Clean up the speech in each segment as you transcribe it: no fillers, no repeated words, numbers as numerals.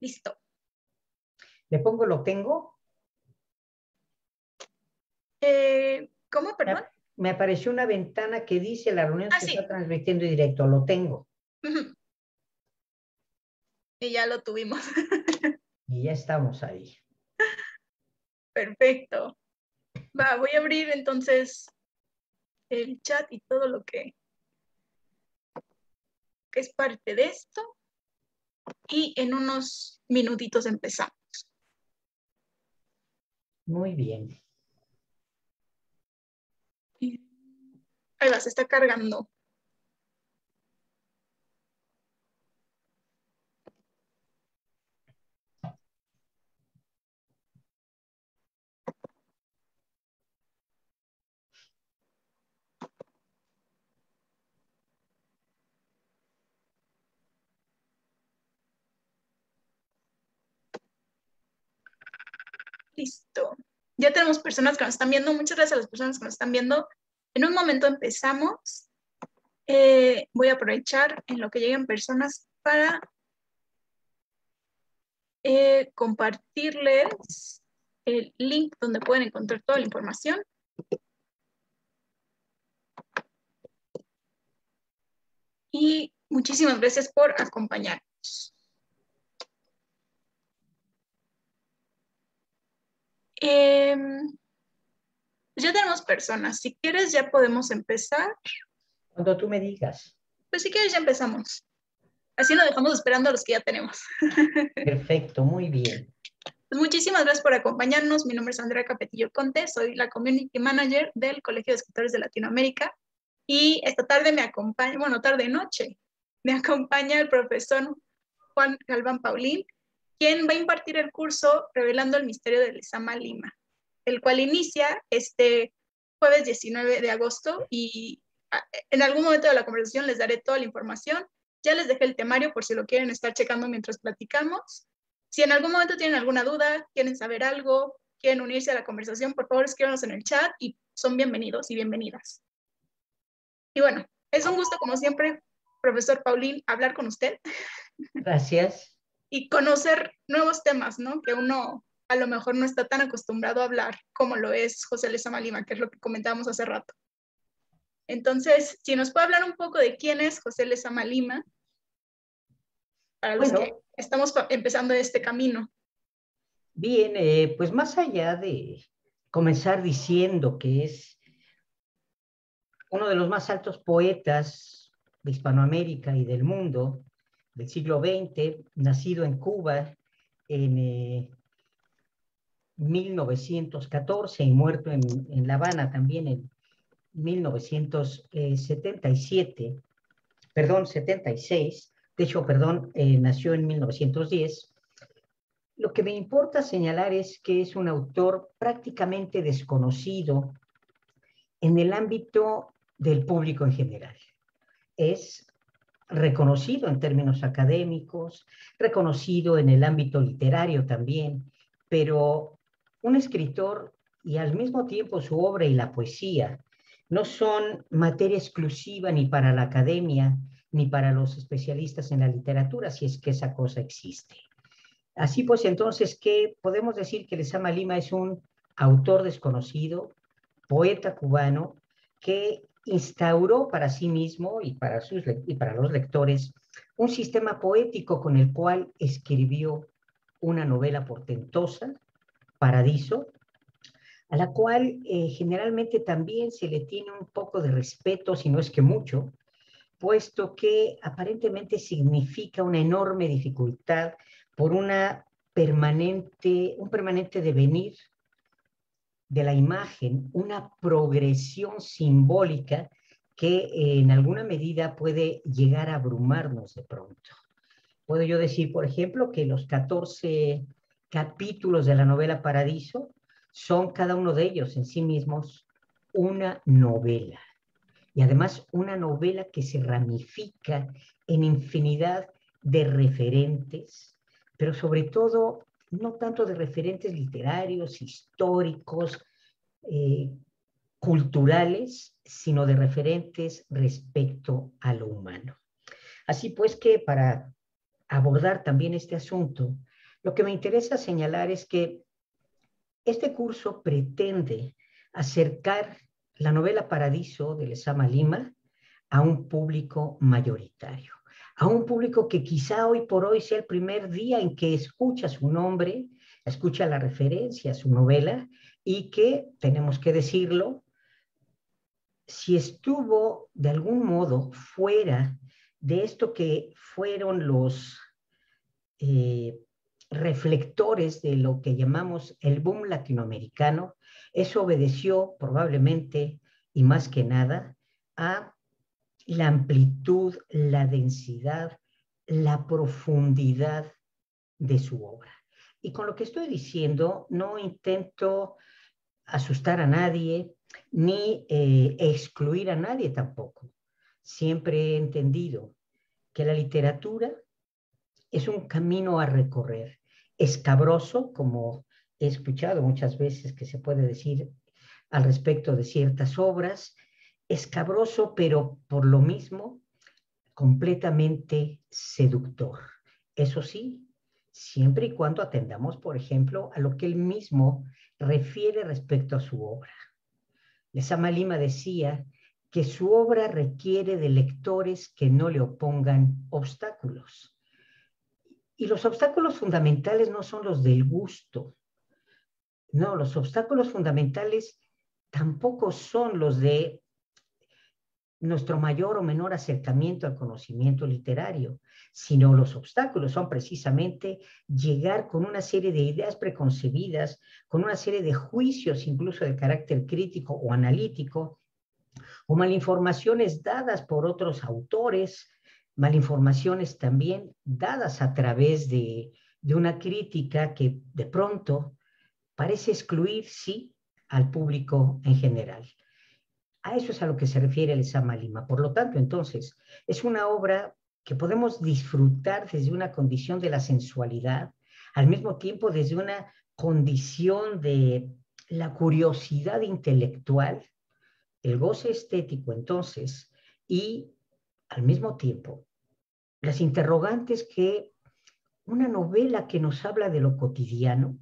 Listo. ¿Le pongo lo tengo? ¿Cómo, perdón? Me apareció una ventana que dice la reunión se Sí. está transmitiendo en directo. Lo tengo. Y ya lo tuvimos. Y ya estamos ahí. Perfecto. Voy a abrir entonces el chat y todo lo que es parte de esto. Y en unos minutitos empezamos. Muy bien. Ahí va, se está cargando. Listo. Ya tenemos personas que nos están viendo. Muchas gracias a las personas que nos están viendo. En un momento empezamos. Voy a aprovechar en lo que lleguen personas para compartirles el link donde pueden encontrar toda la información. Y muchísimas gracias por acompañarnos. Ya tenemos personas. Si quieres, ya podemos empezar. Cuando tú me digas. Pues si quieres, ya empezamos. Así no dejamos esperando a los que ya tenemos. Perfecto, muy bien. Pues muchísimas gracias por acompañarnos. Mi nombre es Andrea Capetillo Conte. Soy la Community Manager del Colegio de Escritores de Latinoamérica. Y esta tarde me acompaña, bueno, tarde-noche, me acompaña el profesor Juan Galván Paulín, quien va a impartir el curso Revelando el Misterio de Lezama Lima, el cual inicia este jueves 19 de agosto y en algún momento de la conversación les daré toda la información. Ya les dejé el temario por si lo quieren estar checando mientras platicamos. Si en algún momento tienen alguna duda, quieren saber algo, quieren unirse a la conversación, por favor escríbanos en el chat y son bienvenidos y bienvenidas. Y bueno, es un gusto como siempre, profesor Paulín, hablar con usted. Gracias. Y conocer nuevos temas, ¿no? Que uno a lo mejor no está tan acostumbrado a hablar como lo es José Lezama Lima, que es lo que comentábamos hace rato. Entonces, si nos puede hablar un poco de quién es José Lezama Lima, para los que estamos empezando este camino. Bien, pues más allá de comenzar diciendo que es uno de los más altos poetas de Hispanoamérica y del mundo del siglo XX, nacido en Cuba en 1914 y muerto en La Habana también en 1977, perdón, 76, de hecho, perdón, nació en 1910. Lo que me importa señalar es que es un autor prácticamente desconocido en el ámbito del público en general. Es reconocido en términos académicos, reconocido en el ámbito literario también, pero un escritor y al mismo tiempo su obra y la poesía no son materia exclusiva ni para la academia ni para los especialistas en la literatura, si es que esa cosa existe. Así pues, entonces, ¿qué podemos decir? Que Lezama Lima es un autor desconocido, poeta cubano, que instauró para sí mismo y para los lectores un sistema poético con el cual escribió una novela portentosa, Paradiso, a la cual generalmente también se le tiene un poco de respeto, si no es que mucho, puesto que aparentemente significa una enorme dificultad por un permanente devenir de la imagen, una progresión simbólica que en alguna medida puede llegar a abrumarnos de pronto. Puedo yo decir, por ejemplo, que los 14 capítulos de la novela Paradiso son cada uno de ellos en sí mismos una novela. Y además una novela que se ramifica en infinidad de referentes, pero sobre todo no tanto de referentes literarios, históricos, culturales, sino de referentes respecto a lo humano. Así pues que para abordar también este asunto, Lo que me interesa señalar es que este curso pretende acercar la novela Paradiso de Lezama Lima a un público mayoritario, a un público que quizá hoy por hoy sea el primer día en que escucha su nombre, escucha la referencia a su novela y que, tenemos que decirlo, si estuvo de algún modo fuera de esto que fueron los reflectores de lo que llamamos el boom latinoamericano, eso obedeció probablemente y más que nada a la amplitud, la densidad, la profundidad de su obra. Y con lo que estoy diciendo, no intento asustar a nadie, ni excluir a nadie tampoco. Siempre he entendido que la literatura es un camino a recorrer, escabroso, como he escuchado muchas veces que se puede decir al respecto de ciertas obras, escabroso, pero por lo mismo completamente seductor. Eso sí, siempre y cuando atendamos, por ejemplo, a lo que él mismo refiere respecto a su obra. Lezama Lima decía que su obra requiere de lectores que no le opongan obstáculos. Y los obstáculos fundamentales no son los del gusto. No, los obstáculos fundamentales tampoco son los de nuestro mayor o menor acercamiento al conocimiento literario, sino los obstáculos son precisamente llegar con una serie de ideas preconcebidas, con una serie de juicios incluso de carácter crítico o analítico, o malinformaciones dadas por otros autores, malinformaciones también dadas a través de una crítica que de pronto parece excluir, sí, al público en general. A eso es a lo que se refiere Lezama Lima. Por lo tanto, entonces, es una obra que podemos disfrutar desde una condición de la sensualidad, al mismo tiempo desde una condición de la curiosidad intelectual, el goce estético, entonces, y al mismo tiempo las interrogantes que una novela que nos habla de lo cotidiano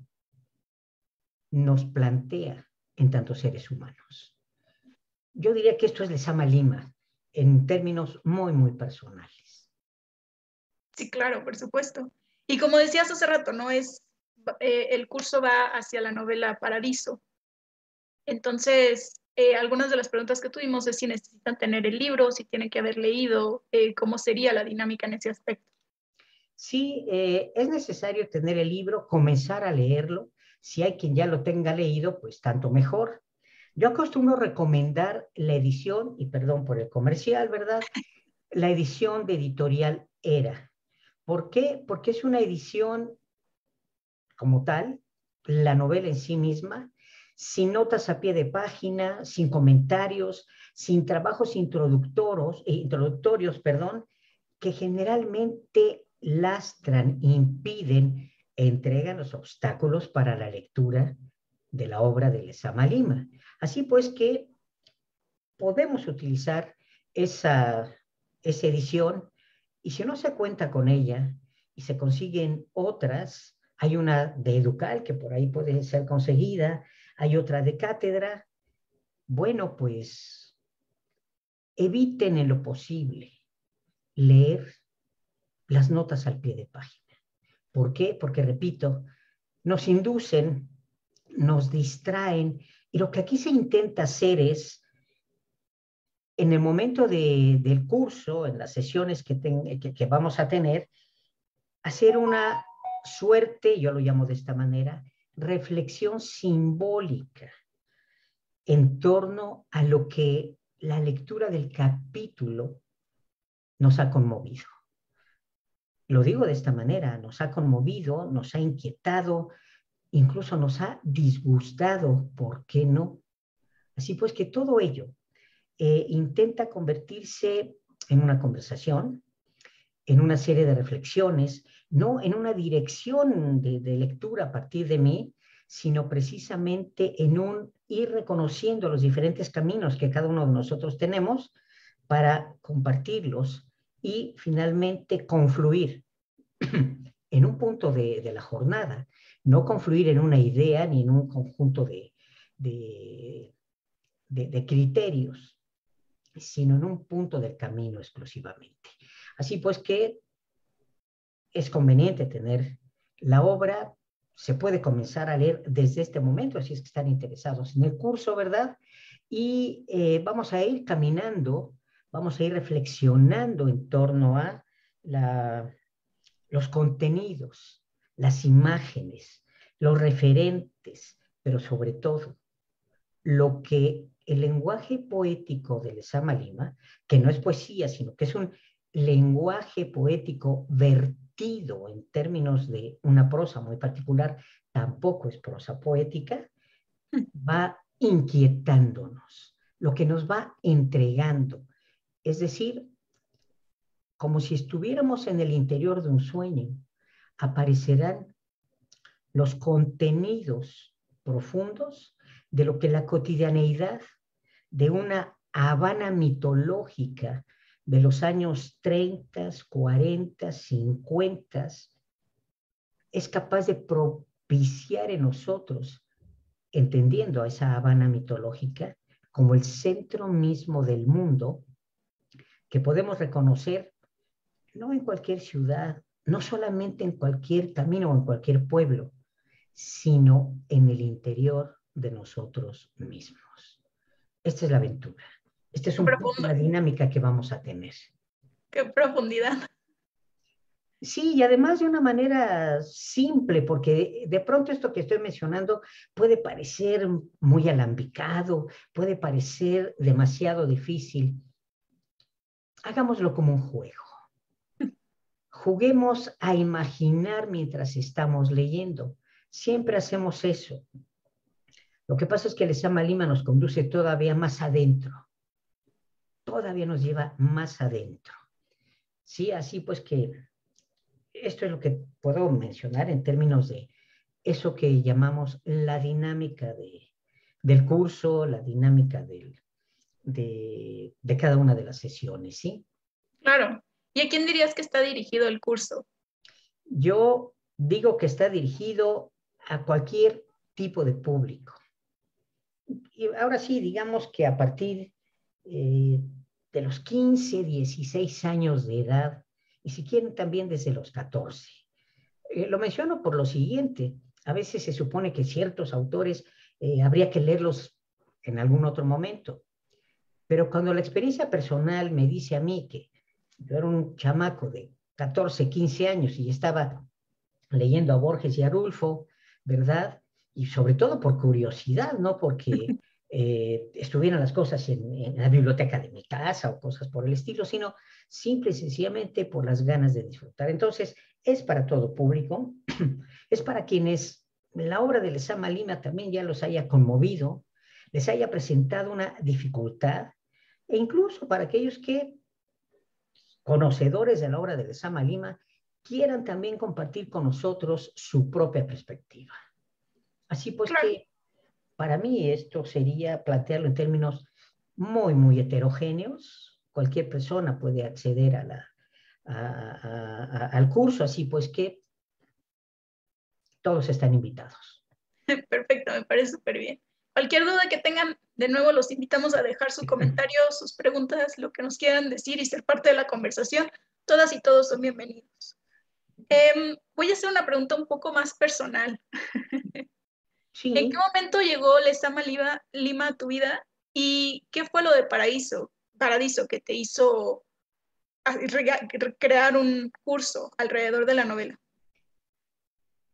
nos plantea en tantos seres humanos. Yo diría que esto es Lezama Lima en términos muy, muy personales. Sí, claro, por supuesto. Y como decías hace rato, ¿no? El curso va hacia la novela Paradiso. Entonces, algunas de las preguntas que tuvimos es si necesitan tener el libro, si tienen que haber leído, cómo sería la dinámica en ese aspecto. Sí, es necesario tener el libro, comenzar a leerlo. Si hay quien ya lo tenga leído, pues tanto mejor. Yo acostumbro recomendar la edición, y perdón por el comercial, ¿verdad? La edición de Editorial Era. ¿Por qué? Porque es una edición como tal, la novela en sí misma, sin notas a pie de página, sin comentarios, sin trabajos introductorios, que generalmente lastran, impiden, entregan los obstáculos para la lectura de la obra de Lezama Lima. Así pues que podemos utilizar esa edición y si no se cuenta con ella y se consiguen otras, hay una de Educal que por ahí puede ser conseguida, hay otra de Cátedra, bueno, pues eviten en lo posible leer las notas al pie de página. ¿Por qué? Porque, repito, nos inducen, nos distraen, y lo que aquí se intenta hacer es, en el momento del curso, en las sesiones que vamos a tener, hacer una suerte, yo lo llamo de esta manera, reflexión simbólica en torno a lo que la lectura del capítulo nos ha conmovido. Lo digo de esta manera, nos ha conmovido, nos ha inquietado, incluso nos ha disgustado, ¿por qué no? Así pues que todo ello intenta convertirse en una conversación, en una serie de reflexiones, no en una dirección de lectura a partir de mí, sino precisamente en un ir reconociendo los diferentes caminos que cada uno de nosotros tenemos para compartirlos y finalmente confluir en un punto de la jornada, no confluir en una idea ni en un conjunto de criterios, sino en un punto del camino exclusivamente. Así pues que es conveniente tener la obra, se puede comenzar a leer desde este momento, si es que están interesados en el curso, ¿verdad? Y vamos a ir caminando, vamos a ir reflexionando en torno a los contenidos, las imágenes, los referentes, pero sobre todo lo que el lenguaje poético de Lezama Lima, que no es poesía, sino que es un lenguaje poético vertido en términos de una prosa muy particular, tampoco es prosa poética, va inquietándonos, lo que nos va entregando. Es decir, como si estuviéramos en el interior de un sueño, aparecerán los contenidos profundos de lo que la cotidianeidad de una Habana mitológica de los años 30, 40, 50 es capaz de propiciar en nosotros, entendiendo a esa Habana mitológica como el centro mismo del mundo, que podemos reconocer no en cualquier ciudad, no solamente en cualquier camino o en cualquier pueblo, sino en el interior de nosotros mismos. Esta es la aventura. Esta es Qué un poco profundo, la dinámica que vamos a tener. qué profundidad. Sí, y además de una manera simple, porque de pronto esto que estoy mencionando puede parecer muy alambicado, puede parecer demasiado difícil. Hagámoslo como un juego. Juguemos a imaginar mientras estamos leyendo. Siempre hacemos eso. Lo que pasa es que Lezama Lima nos conduce todavía más adentro. Todavía nos lleva más adentro. Sí, así pues que esto es lo que puedo mencionar en términos de eso que llamamos la dinámica del curso, la dinámica de cada una de las sesiones, ¿sí? Claro. ¿Y a quién dirías que está dirigido el curso? Yo digo que está dirigido a cualquier tipo de público. Y ahora sí, digamos que a partir de los 15, 16 años de edad, y si quieren también desde los 14. Lo menciono por lo siguiente, a veces se supone que ciertos autores habría que leerlos en algún otro momento, pero cuando la experiencia personal me dice a mí que yo era un chamaco de 14, 15 años y estaba leyendo a Borges y a Rulfo, ¿verdad? Y sobre todo por curiosidad, no porque estuvieran las cosas en la biblioteca de mi casa o cosas por el estilo, sino simple y sencillamente por las ganas de disfrutar. Entonces, es para todo público, es para quienes la obra de Lezama Lima también ya los haya conmovido, les haya presentado una dificultad, e incluso para aquellos que, conocedores de la obra de Lezama Lima, quieran también compartir con nosotros su propia perspectiva. Así pues Claro. que para mí esto sería plantearlo en términos muy, muy heterogéneos. Cualquier persona puede acceder al curso, así pues que todos están invitados. Perfecto, me parece súper bien. Cualquier duda que tengan, de nuevo los invitamos a dejar su comentario, sus preguntas, lo que nos quieran decir y ser parte de la conversación. Todas y todos son bienvenidos. Voy a hacer una pregunta un poco más personal. ¿En qué Sí, momento llegó Lezama Lima a tu vida y qué fue lo de Paradiso que te hizo crear un curso alrededor de la novela?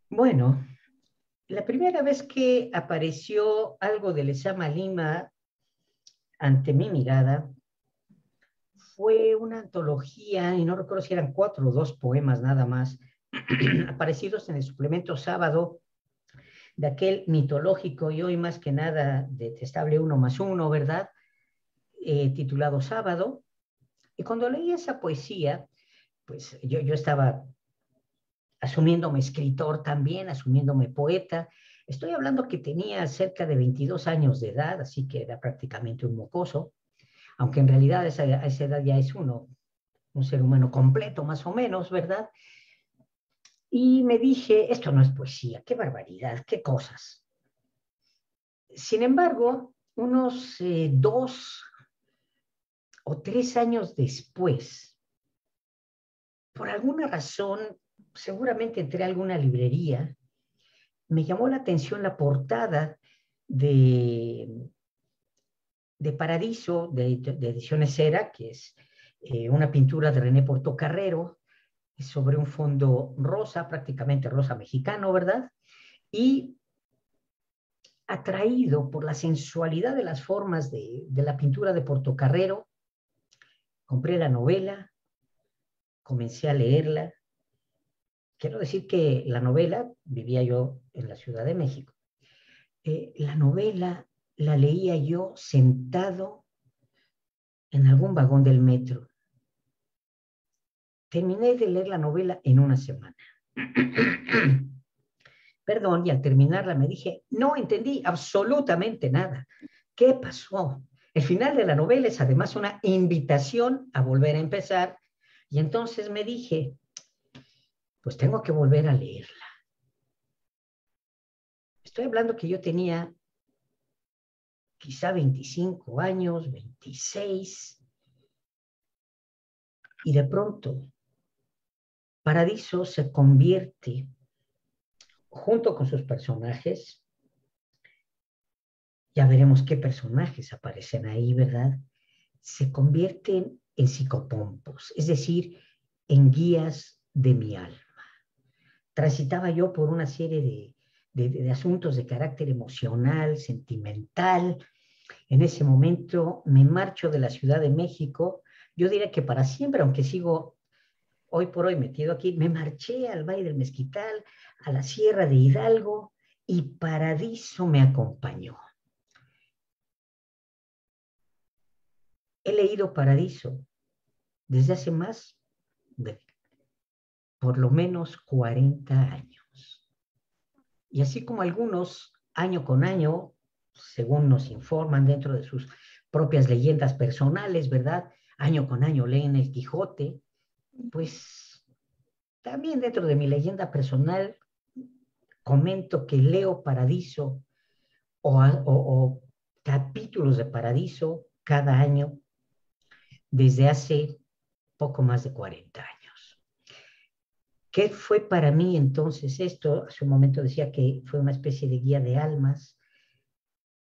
bueno, la primera vez que apareció algo de Lezama Lima ante mi mirada fue una antología, y no recuerdo si eran 4 o 2 poemas nada más, aparecidos en el suplemento Sábado de aquel mitológico y hoy más que nada detestable 1+1, ¿verdad? Titulado Sábado. Y cuando leí esa poesía, pues yo estaba asumiéndome escritor también, asumiéndome poeta. Estoy hablando que tenía cerca de 22 años de edad, así que era prácticamente un mocoso, aunque en realidad a esa edad ya es un ser humano completo, más o menos, ¿verdad? Y me dije, esto no es poesía, qué barbaridad, qué cosas. Sin embargo, unos 2 o 3 años después, por alguna razón, seguramente entré a alguna librería, me llamó la atención la portada de Paradiso, de Ediciones Era, que es una pintura de René Portocarrero, sobre un fondo rosa, prácticamente rosa mexicano, ¿verdad? Y atraído por la sensualidad de las formas de la pintura de Portocarrero, compré la novela, comencé a leerla. Quiero decir que la novela, vivía yo en la Ciudad de México, la novela la leía yo sentado en algún vagón del metro. Terminé de leer la novela en una semana. Perdón, y al terminarla me dije, no entendí absolutamente nada. ¿Qué pasó? El final de la novela es además una invitación a volver a empezar. Y entonces me dije, pues tengo que volver a leerla. Estoy hablando que yo tenía quizá 25 años, 26, y de pronto Paradiso se convierte, junto con sus personajes, ya veremos qué personajes aparecen ahí, ¿verdad? Se convierten en psicopompos, es decir, en guías de mi alma. Transitaba yo por una serie de asuntos de carácter emocional, sentimental. En ese momento me marcho de la Ciudad de México, yo diría que para siempre, aunque sigo hoy por hoy metido aquí, me marché al Valle del Mezquital, a la Sierra de Hidalgo, y Paradiso me acompañó. He leído Paradiso desde hace más de por lo menos 40 años. Y así como algunos, año con año, según nos informan dentro de sus propias leyendas personales, ¿verdad? Año con año leen el Quijote, pues también dentro de mi leyenda personal comento que leo Paradiso o capítulos de Paradiso cada año desde hace poco más de 40 años. ¿Qué fue para mí entonces esto? Hace un momento decía que fue una especie de guía de almas.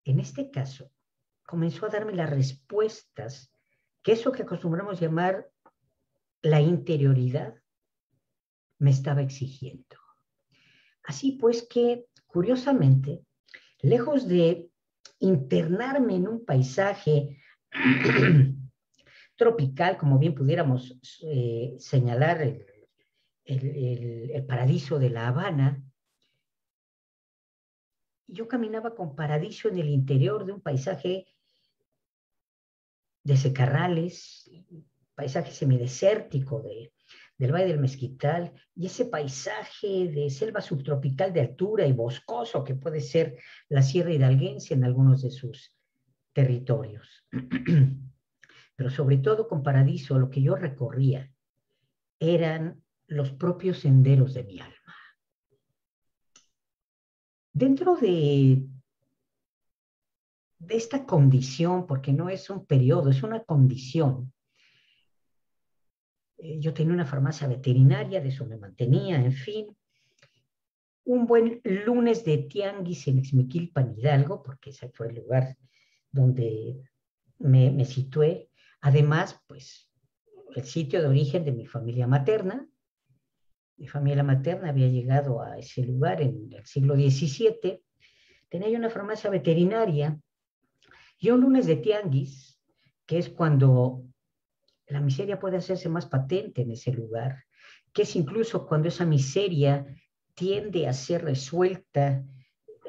En este caso, comenzó a darme las respuestas que eso que acostumbramos llamar la interioridad me estaba exigiendo. Así pues que, curiosamente, lejos de internarme en un paisaje tropical, como bien pudiéramos señalar el Paradiso de La Habana, yo caminaba con Paradiso en el interior de un paisaje de secarrales, paisaje semidesértico del Valle del Mezquital, y ese paisaje de selva subtropical de altura y boscoso que puede ser la Sierra Hidalguense en algunos de sus territorios. Pero sobre todo con Paradiso, lo que yo recorría eran los propios senderos de mi alma. Dentro de esta condición, porque no es un periodo, es una condición. Yo tenía una farmacia veterinaria, de eso me mantenía, en fin. Un buen lunes de tianguis en Ixmiquilpan, Hidalgo, porque ese fue el lugar donde me situé. Además, pues, el sitio de origen de mi familia materna. Mi familia materna había llegado a ese lugar en el siglo XVII. Tenía yo una farmacia veterinaria y un lunes de tianguis, que es cuando la miseria puede hacerse más patente en ese lugar, que es incluso cuando esa miseria tiende a ser resuelta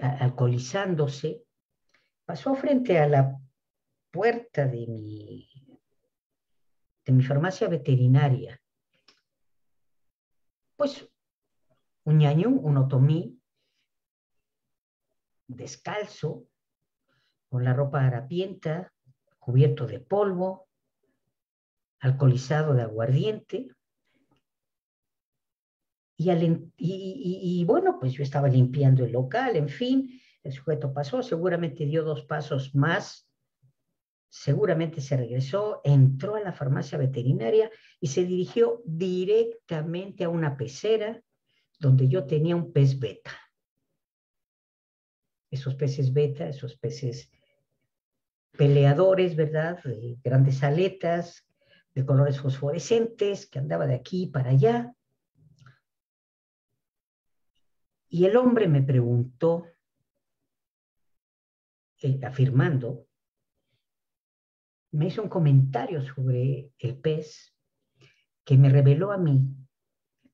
alcoholizándose, pasó frente a la puerta de mi farmacia veterinaria, pues un ñañú, un otomí, descalzo, con la ropa harapienta, cubierto de polvo, alcoholizado de aguardiente, y bueno, pues yo estaba limpiando el local, en fin, el sujeto pasó, seguramente dio 2 pasos más, seguramente se regresó, entró a la farmacia veterinaria y se dirigió directamente a una pecera donde yo tenía un pez beta. Esos peces beta, esos peces peleadores, ¿verdad? De grandes aletas, de colores fosforescentes, que andaba de aquí para allá. Y el hombre me preguntó, afirmando, me hizo un comentario sobre el pez que me reveló a mí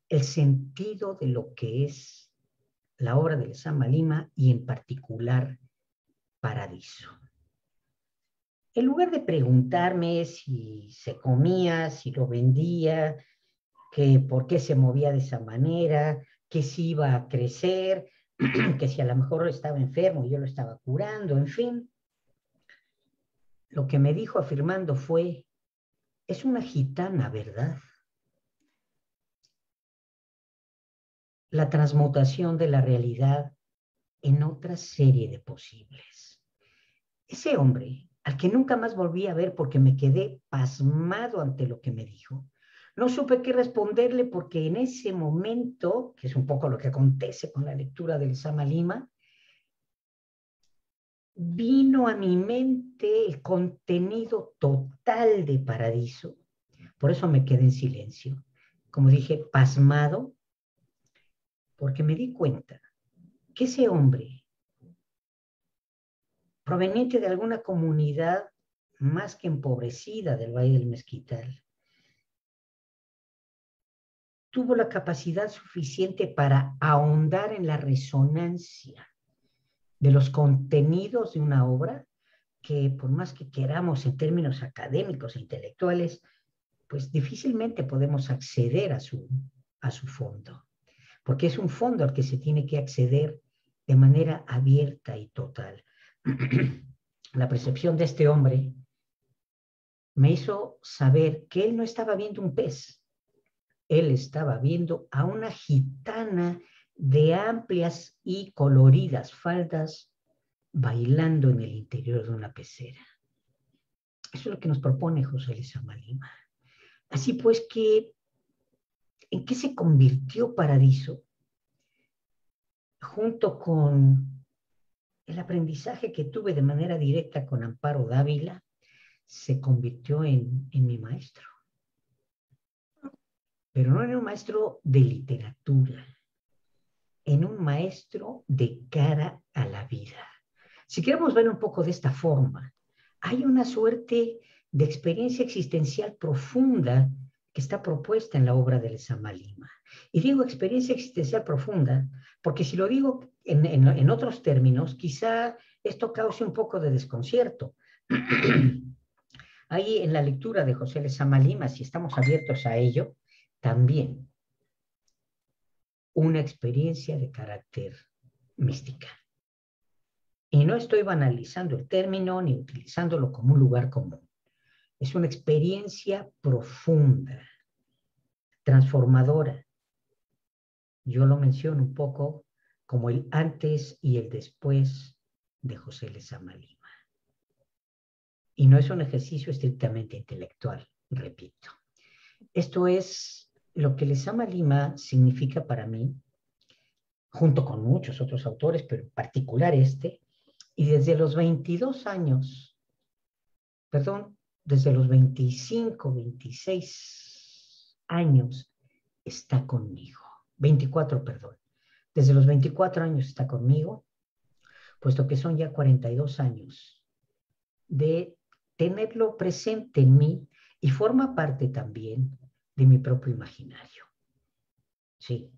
el sentido de lo que es la obra de Lezama Lima y en particular Paradiso. En lugar de preguntarme si se comía, si lo vendía, que por qué se movía de esa manera, que si iba a crecer, que si a lo mejor estaba enfermo y yo lo estaba curando, en fin, lo que me dijo afirmando fue, es una gitana, ¿verdad? La transmutación de la realidad en otra serie de posibles. Ese hombre, al que nunca más volví a ver porque me quedé pasmado ante lo que me dijo, no supe qué responderle porque en ese momento, que es un poco lo que acontece con la lectura del Lezama Lima, vino a mi mente el contenido total de Paradiso. Por eso me quedé en silencio. Como dije, pasmado, porque me di cuenta que ese hombre, proveniente de alguna comunidad más que empobrecida del Valle del Mezquital, tuvo la capacidad suficiente para ahondar en la resonancia de los contenidos de una obra que, por más que queramos en términos académicos e intelectuales, pues difícilmente podemos acceder a su fondo, porque es un fondo al que se tiene que acceder de manera abierta y total. La percepción de este hombre me hizo saber que él no estaba viendo un pez, él estaba viendo a una gitana de amplias y coloridas faldas bailando en el interior de una pecera. Eso es lo que nos propone José Lezama Lima. Así pues, ¿en qué se convirtió Paradiso? Junto con el aprendizaje que tuve de manera directa con Amparo Dávila, se convirtió en mi maestro. Pero no en un maestro de literatura, en un maestro de cara a la vida. Si queremos ver un poco de esta forma, hay una suerte de experiencia existencial profunda que está propuesta en la obra de Lezama Lima. Y digo experiencia existencial profunda porque si lo digo en otros términos, quizá esto cause un poco de desconcierto. Ahí en la lectura de José Lezama Lima, si estamos abiertos a ello, también una experiencia de carácter mística. Y no estoy banalizando el término ni utilizándolo como un lugar común. Es una experiencia profunda, transformadora. Yo lo menciono un poco como el antes y el después de José Lezama Lima. Y no es un ejercicio estrictamente intelectual, repito. Esto es lo que Lezama Lima significa para mí, junto con muchos otros autores, pero en particular este, y desde los 22 años, perdón, desde los 25, 26 años está conmigo. 24, perdón. Desde los 24 años está conmigo, puesto que son ya 42 años de tenerlo presente en mí y forma parte también de mi propio imaginario. Sí,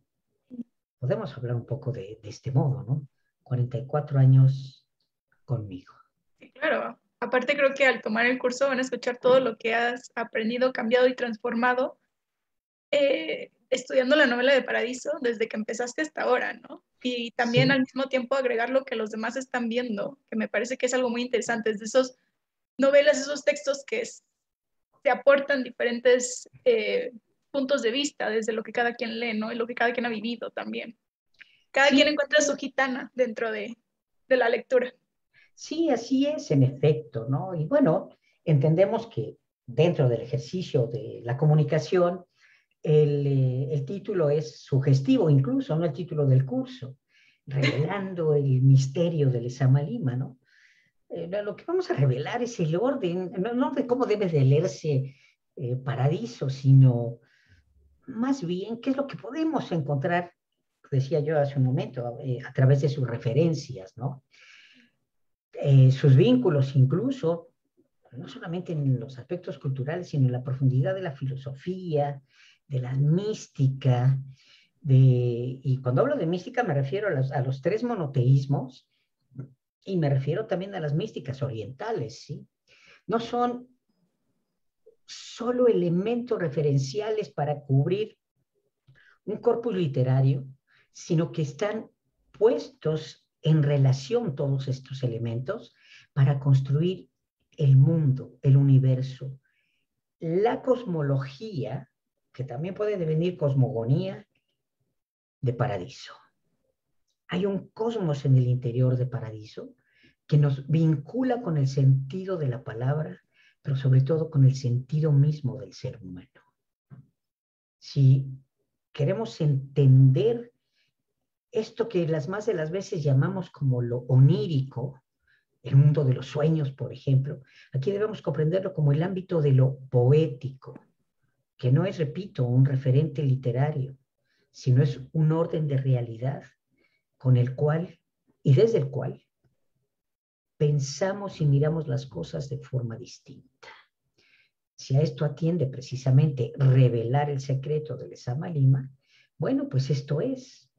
podemos hablar un poco de este modo, ¿no? 44 años conmigo. Sí, claro. Aparte creo que al tomar el curso van a escuchar todo lo que has aprendido, cambiado y transformado estudiando la novela de Paradiso desde que empezaste hasta ahora, ¿no? Y también Sí. al mismo tiempo agregar lo que los demás están viendo, que me parece que es algo muy interesante, es de esos novelas, esos textos que se aportan diferentes puntos de vista, desde lo que cada quien lee, ¿no? Y lo que cada quien ha vivido también. Cada quien Sí, encuentra su gitana dentro de la lectura. sí, así es, en efecto, ¿no? Y bueno, entendemos que dentro del ejercicio de la comunicación, el título es sugestivo, incluso, ¿no? El título del curso, revelando el misterio del Lezama Lima, ¿no? Lo que vamos a revelar es el orden, no de cómo debe de leerse Paradiso, sino más bien qué es lo que podemos encontrar, decía yo hace un momento, a través de sus referencias, ¿no? Sus vínculos incluso, no solamente en los aspectos culturales, sino en la profundidad de la filosofía, de la mística, y cuando hablo de mística me refiero a los tres monoteísmos y me refiero también a las místicas orientales, ¿sí? No son solo elementos referenciales para cubrir un corpus literario, sino que están puestos en relación todos estos elementos para construir el mundo, el universo, la cosmología, que también puede devenir cosmogonía de Paradiso. Hay un cosmos en el interior de Paradiso que nos vincula con el sentido de la palabra, pero sobre todo con el sentido mismo del ser humano. Si queremos entender esto que las más de las veces llamamos como lo onírico, el mundo de los sueños, por ejemplo, aquí debemos comprenderlo como el ámbito de lo poético, que no es, repito, un referente literario, sino es un orden de realidad con el cual y desde el cual pensamos y miramos las cosas de forma distinta. Si a esto atiende precisamente revelar el secreto del Lezama Lima, bueno, pues esto es,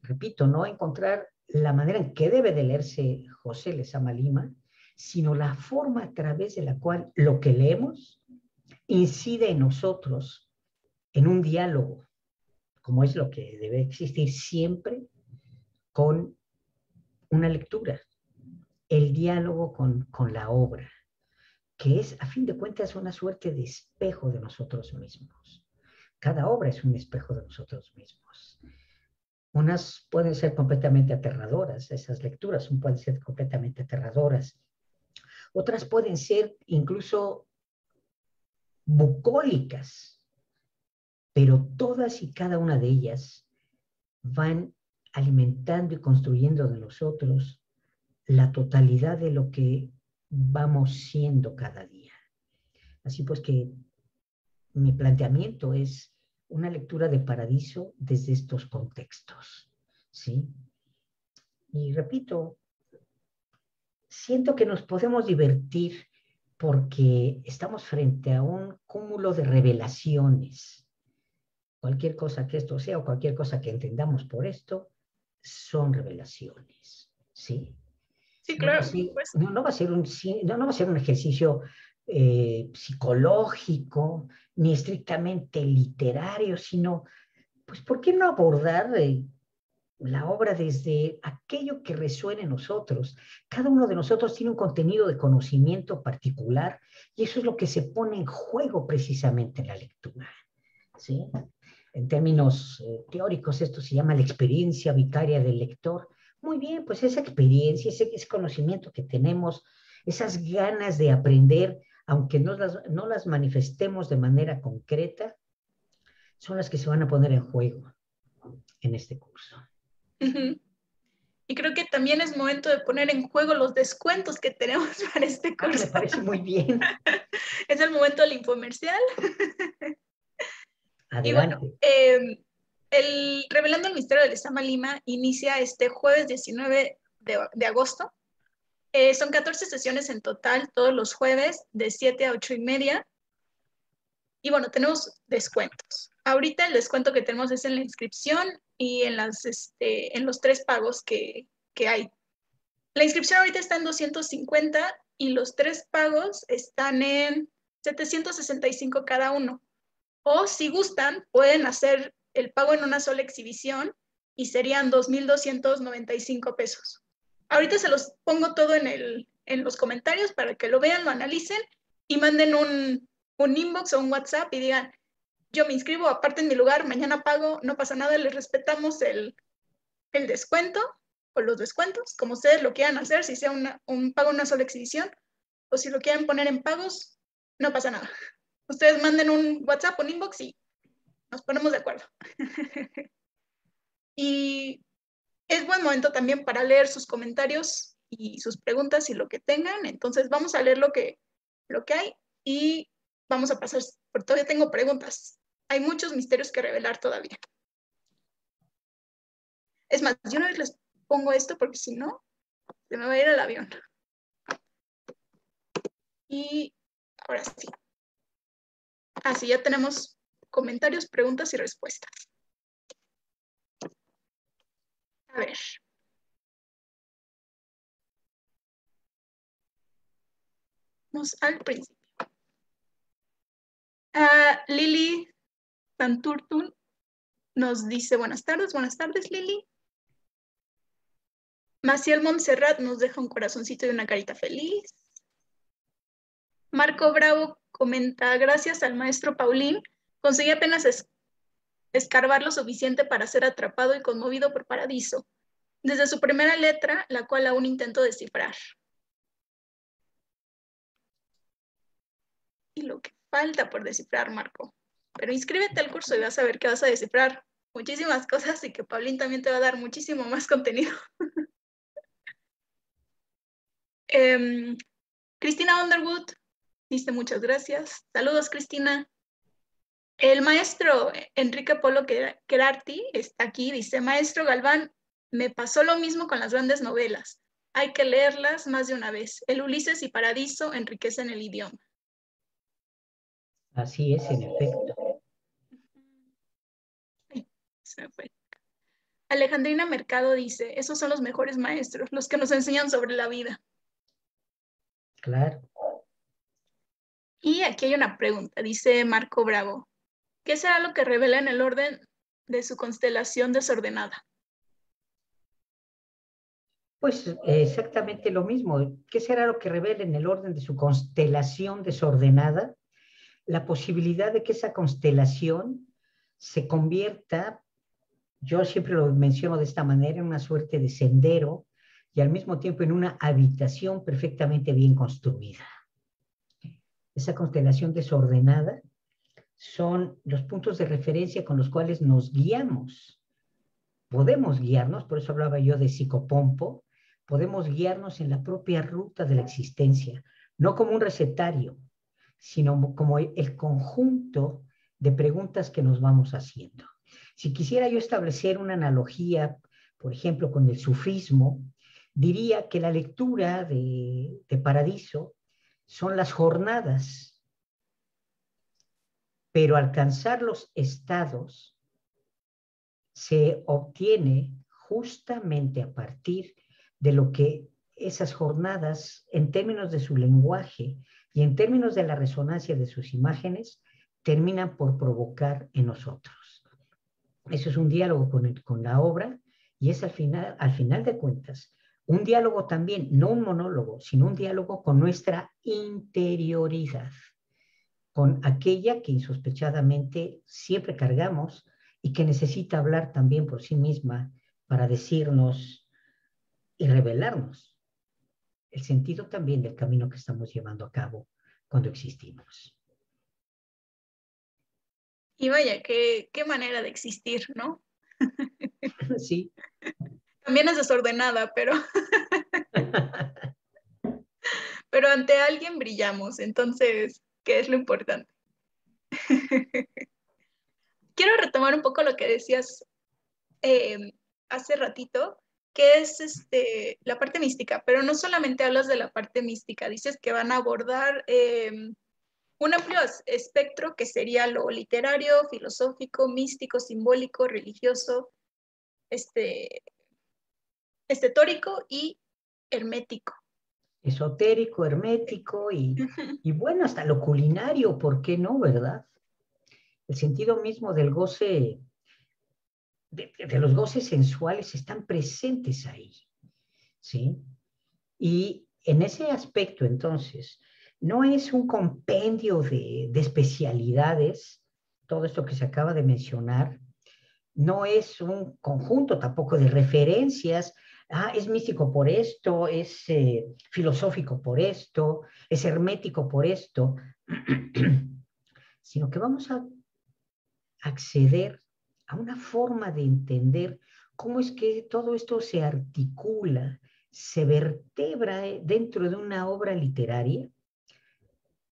repito, no encontrar la manera en que debe de leerse José Lezama Lima, sino la forma a través de la cual lo que leemos incide en nosotros en un diálogo, como es lo que debe existir siempre con una lectura, el diálogo con la obra, que es, a fin de cuentas, una suerte de espejo de nosotros mismos. Cada obra es un espejo de nosotros mismos. Unas pueden ser completamente aterradoras, esas lecturas pueden ser completamente aterradoras. Otras pueden ser incluso bucólicas, pero todas y cada una de ellas van alimentando y construyendo de nosotros la totalidad de lo que vamos siendo cada día. Así pues que mi planteamiento es una lectura de Paradiso desde estos contextos, ¿sí? Y repito, siento que nos podemos divertir porque estamos frente a un cúmulo de revelaciones. Cualquier cosa que esto sea o cualquier cosa que entendamos por esto son revelaciones, ¿sí? Sí, No va a claro, por ser, supuesto. no va a ser no va a ser un ejercicio psicológico ni estrictamente literario, sino, pues, ¿por qué no abordar la obra desde aquello que resuena en nosotros? Cada uno de nosotros tiene un contenido de conocimiento particular y eso es lo que se pone en juego precisamente en la lectura, ¿sí? En términos teóricos, esto se llama la experiencia vicaria del lector. Muy bien, pues esa experiencia, ese conocimiento que tenemos, esas ganas de aprender, aunque no las manifestemos de manera concreta, son las que se van a poner en juego en este curso. Uh-huh. Y creo que también es momento de poner en juego los descuentos que tenemos para este Ah, me curso. parece muy bien. Es el momento del infomercial. Y bueno, Adelante. el Revelando el Misterio del Lezama Lima inicia este jueves 19 de agosto. Son 14 sesiones en total, todos los jueves, de 7 a 8 y media. Y bueno, tenemos descuentos. Ahorita el descuento que tenemos es en la inscripción y en los 3 pagos que hay. La inscripción ahorita está en 250 y los 3 pagos están en 765 cada uno. O si gustan, pueden hacer el pago en una sola exhibición y serían 2,295 pesos. Ahorita se los pongo todo en los comentarios para que lo vean, lo analicen y manden un inbox o un WhatsApp y digan, yo me inscribo, aparten mi lugar, mañana pago, no pasa nada, les respetamos el descuento o los descuentos, como ustedes lo quieran hacer, si sea un pago una sola exhibición, o si lo quieren poner en pagos, no pasa nada. Ustedes manden un WhatsApp, un inbox y nos ponemos de acuerdo. Y es buen momento también para leer sus comentarios y sus preguntas y lo que tengan. Entonces vamos a leer lo que hay y vamos a pasar, porque todavía tengo preguntas. Hay muchos misterios que revelar todavía. Es más, yo no les pongo esto porque si no, se me va a ir el avión. Y ahora sí. Así ya tenemos comentarios, preguntas y respuestas. A ver. Vamos al principio. Lili Santurtun nos dice buenas tardes Lili. Maciel Montserrat nos deja un corazoncito y una carita feliz. Marco Bravo comenta, gracias al maestro Paulín, conseguí apenas escarbar lo suficiente para ser atrapado y conmovido por Paradiso, desde su primera letra, la cual aún intento descifrar. Y lo que falta por descifrar, Marco. Pero inscríbete al curso y vas a ver que vas a descifrar muchísimas cosas y que Paulín también te va a dar muchísimo más contenido. Cristina Underwood dice muchas gracias. Saludos, Cristina. El maestro Enrique Polo Querarty está aquí, dice, maestro Galván, me pasó lo mismo con las grandes novelas. Hay que leerlas más de una vez. El Ulises y Paradiso enriquecen el idioma. Así es, en efecto. Ay, se me fue. Alejandrina Mercado dice, esos son los mejores maestros, los que nos enseñan sobre la vida. Claro. Y aquí hay una pregunta, dice Marco Bravo. ¿Qué será lo que revela en el orden de su constelación desordenada? Pues exactamente lo mismo. ¿Qué será lo que revela en el orden de su constelación desordenada? La posibilidad de que esa constelación se convierta, yo siempre lo menciono de esta manera, en una suerte de sendero y al mismo tiempo en una habitación perfectamente bien construida. Esa constelación desordenada son los puntos de referencia con los cuales nos guiamos. Podemos guiarnos, por eso hablaba yo de psicopompo, podemos guiarnos en la propia ruta de la existencia, no como un recetario, sino como el conjunto de preguntas que nos vamos haciendo. Si quisiera yo establecer una analogía, por ejemplo, con el sufismo, diría que la lectura de Paradiso son las jornadas, pero alcanzar los estados se obtiene justamente a partir de lo que esas jornadas, en términos de su lenguaje y en términos de la resonancia de sus imágenes, terminan por provocar en nosotros. Eso es un diálogo con la obra y es al final de cuentas, un diálogo también, no un monólogo, sino un diálogo con nuestra interioridad, con aquella que insospechadamente siempre cargamos y que necesita hablar también por sí misma para decirnos y revelarnos el sentido también del camino que estamos llevando a cabo cuando existimos. Y vaya, qué manera de existir, ¿no? Sí. También es desordenada, pero ante alguien brillamos, entonces, ¿qué es lo importante? Quiero retomar un poco lo que decías hace ratito, que es la parte mística, pero no solamente hablas de la parte mística, dices que van a abordar un amplio espectro que sería lo literario, filosófico, místico, simbólico, religioso, estetórico y hermético. Esotérico, hermético y bueno, hasta lo culinario, ¿por qué no, verdad? El sentido mismo del goce, de los goces sensuales están presentes ahí, ¿sí? Y en ese aspecto, entonces, no es un compendio de especialidades todo esto que se acaba de mencionar, no es un conjunto tampoco de referencias. Es místico por esto, es filosófico por esto, es hermético por esto, sino que vamos a acceder a una forma de entender cómo es que todo esto se articula, se vertebra dentro de una obra literaria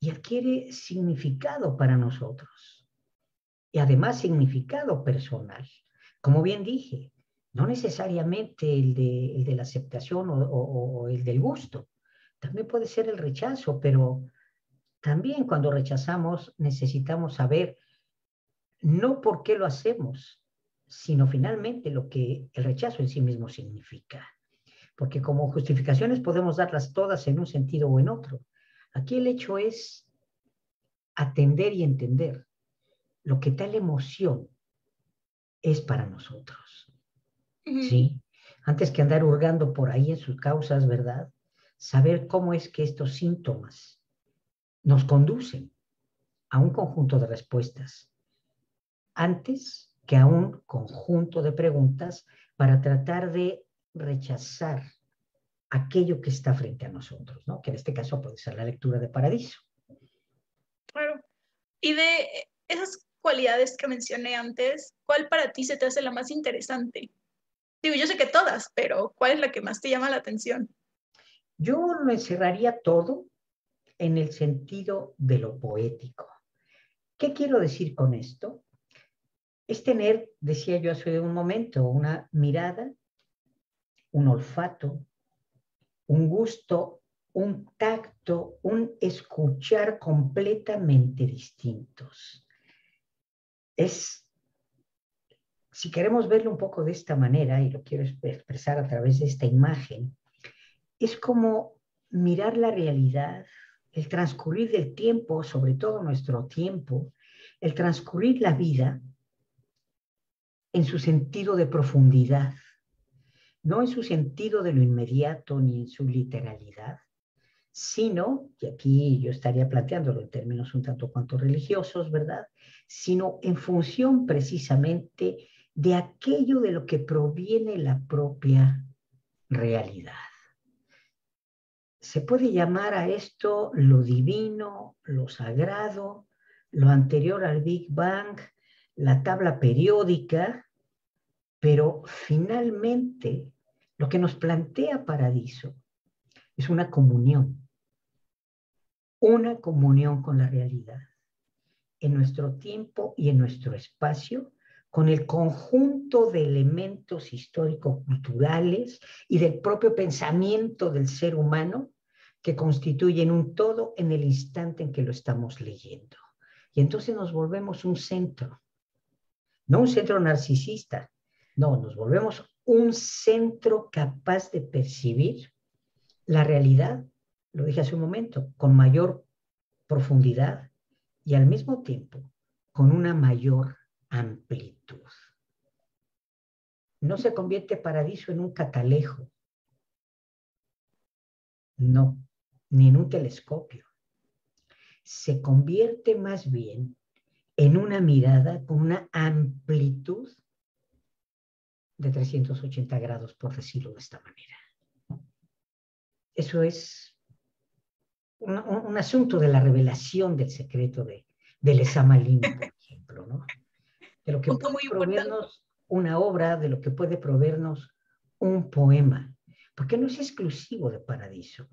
y adquiere significado para nosotros. Y además significado personal. Como bien dije, no necesariamente el de la aceptación o el del gusto. También puede ser el rechazo, pero también cuando rechazamos necesitamos saber no por qué lo hacemos, sino finalmente lo que el rechazo en sí mismo significa. Porque como justificaciones podemos darlas todas en un sentido o en otro. Aquí el hecho es atender y entender lo que tal emoción es para nosotros, ¿sí? Antes que andar hurgando por ahí en sus causas, ¿verdad? Saber cómo es que estos síntomas nos conducen a un conjunto de respuestas, antes que a un conjunto de preguntas para tratar de rechazar aquello que está frente a nosotros, ¿no? Que en este caso puede ser la lectura de Paradiso. Claro. Y de esas cualidades que mencioné antes, ¿cuál para ti se te hace la más interesante? Digo, yo sé que todas, pero ¿cuál es la que más te llama la atención? Yo lo encerraría todo en el sentido de lo poético. ¿Qué quiero decir con esto? Es tener, decía yo hace un momento, una mirada, un olfato, un gusto, un tacto, un escuchar completamente distintos. Si queremos verlo un poco de esta manera, y lo quiero expresar a través de esta imagen, es como mirar la realidad, el transcurrir del tiempo, sobre todo nuestro tiempo, el transcurrir la vida en su sentido de profundidad, no en su sentido de lo inmediato ni en su literalidad, sino, y aquí yo estaría planteándolo en términos un tanto cuanto religiosos, ¿verdad? Sino en función precisamente de aquello de lo que proviene la propia realidad. Se puede llamar a esto lo divino, lo sagrado, lo anterior al Big Bang, la tabla periódica, pero finalmente lo que nos plantea Paradiso es una comunión con la realidad, en nuestro tiempo y en nuestro espacio, con el conjunto de elementos histórico-culturales y del propio pensamiento del ser humano que constituyen un todo en el instante en que lo estamos leyendo. Y entonces nos volvemos un centro, no un centro narcisista, no, nos volvemos un centro capaz de percibir la realidad, lo dije hace un momento, con mayor profundidad y al mismo tiempo con una mayor amplitud. No se convierte Paradiso en un catalejo, no, ni en un telescopio. Se convierte más bien en una mirada con una amplitud de 380 grados, por decirlo de esta manera. Eso es un asunto de la revelación del secreto del Esamalim, por ejemplo, ¿no? De lo que Punto puede muy importante. proveernos una obra, de lo que puede proveernos un poema, porque no es exclusivo de Paradiso,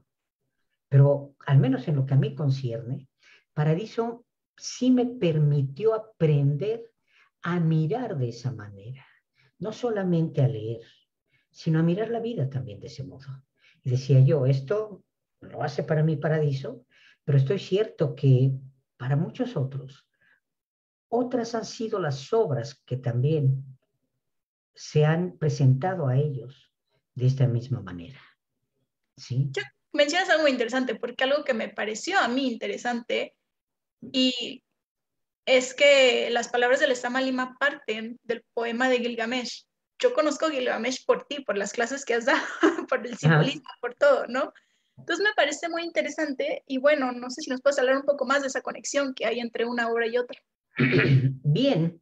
pero al menos en lo que a mí concierne, Paradiso sí me permitió aprender a mirar de esa manera, no solamente a leer, sino a mirar la vida también de ese modo. Y decía yo, esto lo hace para mí Paradiso, pero estoy cierto que para muchos otras han sido las obras que también se han presentado a ellos de esta misma manera. ¿Sí? Ya mencionas algo interesante, porque algo que me pareció a mí interesante y es que las palabras del Estama Lima parten del poema de Gilgamesh. Yo conozco Gilgamesh por ti, por las clases que has dado, por el Ajá. simbolismo, por todo, ¿no? Entonces me parece muy interesante y bueno, no sé si nos puedes hablar un poco más de esa conexión que hay entre una obra y otra. Bien,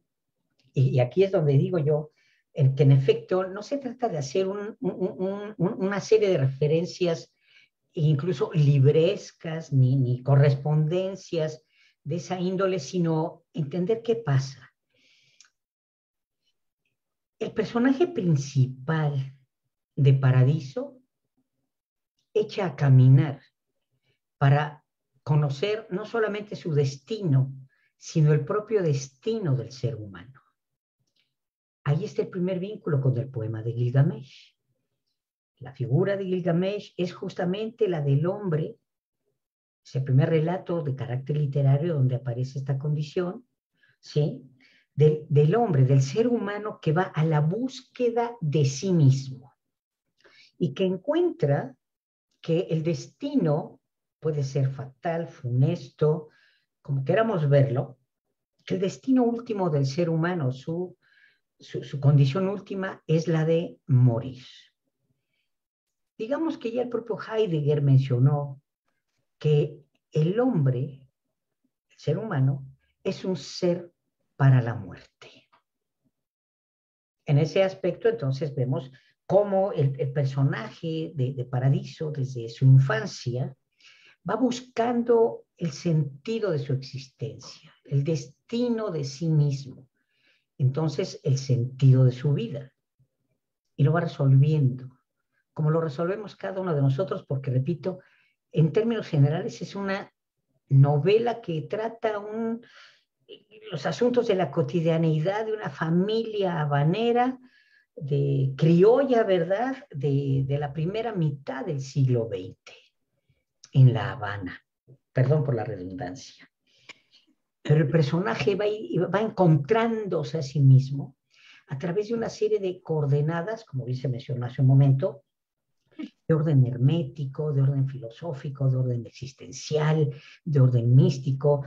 y aquí es donde digo yo, que en efecto no se trata de hacer una serie de referencias, incluso librescas, ni correspondencias de esa índole, sino entender qué pasa. El personaje principal de Paradiso echa a caminar para conocer no solamente su destino, sino el propio destino del ser humano. Ahí está el primer vínculo con el poema de Gilgamesh. La figura de Gilgamesh es justamente la del hombre, es el primer relato de carácter literario donde aparece esta condición, ¿sí? Del hombre, del ser humano que va a la búsqueda de sí mismo y que encuentra que el destino puede ser fatal, funesto, como queramos verlo, que el destino último del ser humano, su condición última es la de morir. Digamos que ya el propio Heidegger mencionó que el hombre, el ser humano, es un ser para la muerte. En ese aspecto, entonces, vemos cómo el personaje de Paradiso, desde su infancia, va buscando el sentido de su existencia, el destino de sí mismo, entonces el sentido de su vida, y lo va resolviendo, como lo resolvemos cada uno de nosotros, porque, repito, en términos generales es una novela que trata los asuntos de la cotidianeidad de una familia habanera, de criolla, ¿verdad?, de la primera mitad del siglo XX, en La Habana. Perdón por la redundancia. Pero el personaje va encontrándose a sí mismo a través de una serie de coordenadas, como bien se mencionó hace un momento, de orden hermético, de orden filosófico, de orden existencial, de orden místico,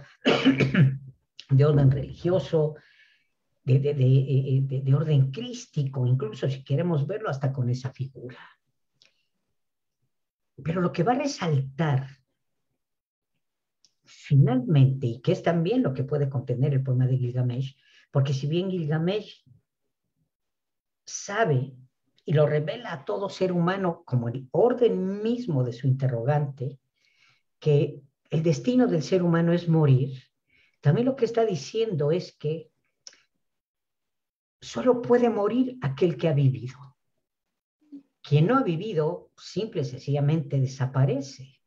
de orden religioso, de orden crístico, incluso si queremos verlo hasta con esa figura. Pero lo que va a resaltar finalmente, y que es también lo que puede contener el poema de Gilgamesh, porque si bien Gilgamesh sabe y lo revela a todo ser humano como el orden mismo de su interrogante, que el destino del ser humano es morir, también lo que está diciendo es que solo puede morir aquel que ha vivido. Quien no ha vivido, simple y sencillamente desaparece,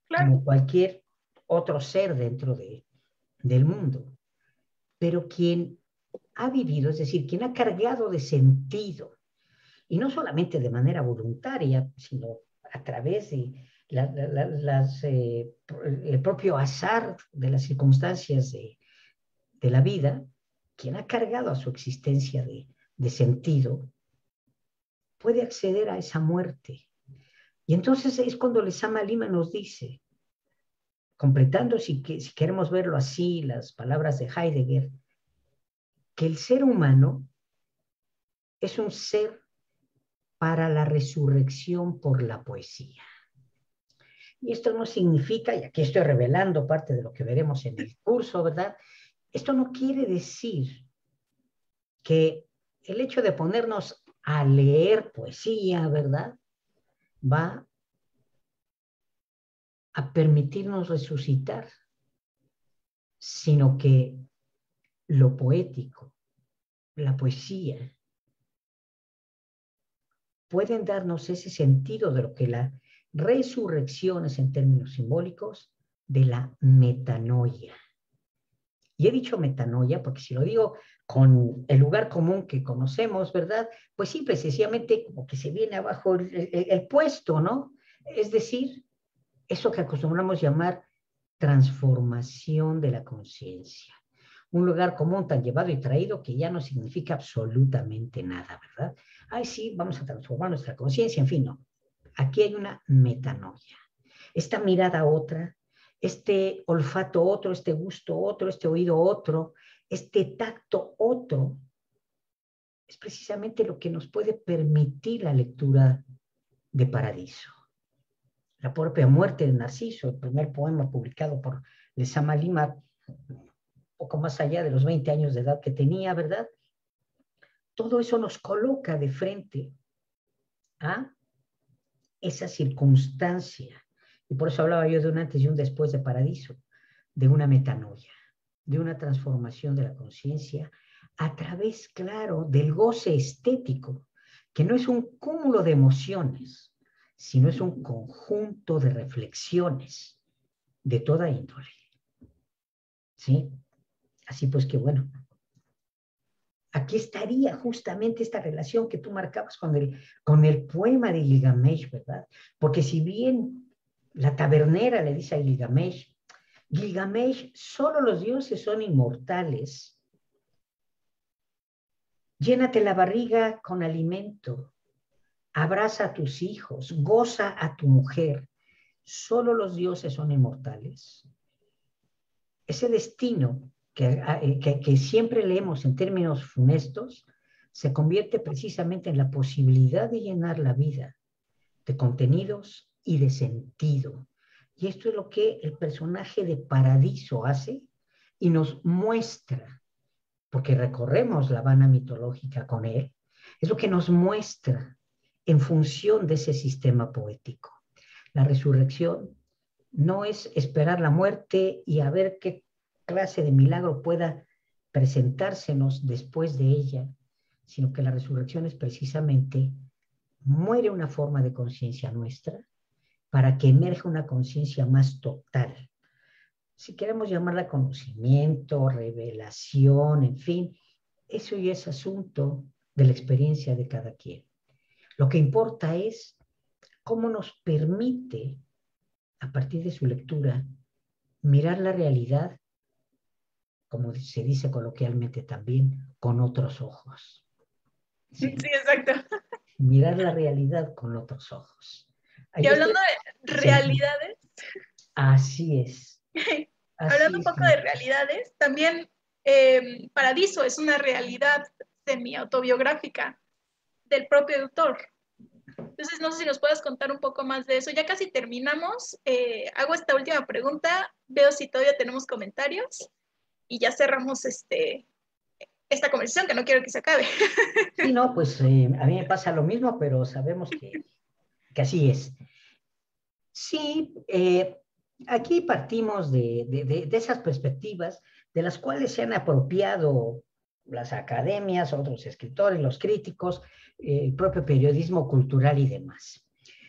Claro. como cualquier otro ser dentro del mundo. Pero quien ha vivido, es decir, quien ha cargado de sentido, y no solamente de manera voluntaria, sino a través de el propio azar de las circunstancias de la vida, quien ha cargado a su existencia de sentido, puede acceder a esa muerte. Y entonces es cuando Lezama Lima nos dice, completando, si queremos verlo así, las palabras de Heidegger, que el ser humano es un ser para la resurrección por la poesía. Y esto no significa, y aquí estoy revelando parte de lo que veremos en el curso, ¿verdad? Esto no quiere decir que el hecho de ponernos a leer poesía, ¿verdad?, va a permitirnos resucitar, sino que lo poético, la poesía, pueden darnos ese sentido de lo que la resurrección es en términos simbólicos, de la metanoia. Y he dicho metanoia porque si lo digo con el lugar común que conocemos, ¿verdad? Pues simple, sencillamente como que se viene abajo el puesto, ¿no? Es decir, eso que acostumbramos llamar transformación de la conciencia. Un lugar común tan llevado y traído que ya no significa absolutamente nada, ¿verdad? Ay, sí, vamos a transformar nuestra conciencia, en fin, no. Aquí hay una metanoia. Esta mirada otra, este olfato otro, este gusto otro, este oído otro, este tacto otro, es precisamente lo que nos puede permitir la lectura de Paradiso. La propia muerte de Narciso, el primer poema publicado por Lezama Lima, poco más allá de los 20 años de edad que tenía, ¿verdad? Todo eso nos coloca de frente a esa circunstancia. Y por eso hablaba yo de un antes y un después de Paradiso, de una metanoia, de una transformación de la conciencia a través, claro, del goce estético, que no es un cúmulo de emociones, sino es un conjunto de reflexiones de toda índole. ¿Sí? Así pues que bueno, aquí estaría justamente esta relación que tú marcabas con el poema de Gilgamesh, ¿verdad? Porque si bien la tabernera le dice a Gilgamesh, Gilgamesh, solo los dioses son inmortales. Llénate la barriga con alimento, abraza a tus hijos, goza a tu mujer. Solo los dioses son inmortales. Ese destino que siempre leemos en términos funestos se convierte precisamente en la posibilidad de llenar la vida de contenidos y de sentido. Y esto es lo que el personaje de Paradiso hace y nos muestra, porque recorremos la Habana mitológica con él, es lo que nos muestra en función de ese sistema poético. La resurrección no es esperar la muerte y a ver qué clase de milagro pueda presentársenos después de ella, sino que la resurrección es precisamente muere una forma de conciencia nuestra para que emerja una conciencia más total. Si queremos llamarla conocimiento, revelación, en fin, eso ya es asunto de la experiencia de cada quien. Lo que importa es cómo nos permite, a partir de su lectura, mirar la realidad, como se dice coloquialmente también, con otros ojos. Sí, exacto. Mirar la realidad con otros ojos. Y Ahí está hablando de realidades, así es. hablando Así un es. poco de realidades, también Paradiso es una realidad semi-autobiográfica del propio autor. Entonces, no sé si nos puedes contar un poco más de eso. Ya casi terminamos. Hago esta última pregunta, veo si todavía tenemos comentarios y ya cerramos esta conversación, que no quiero que se acabe. Sí, no, pues a mí me pasa lo mismo, pero sabemos que así es. Sí, aquí partimos de esas perspectivas de las cuales se han apropiado las academias, otros escritores, los críticos, el propio periodismo cultural y demás.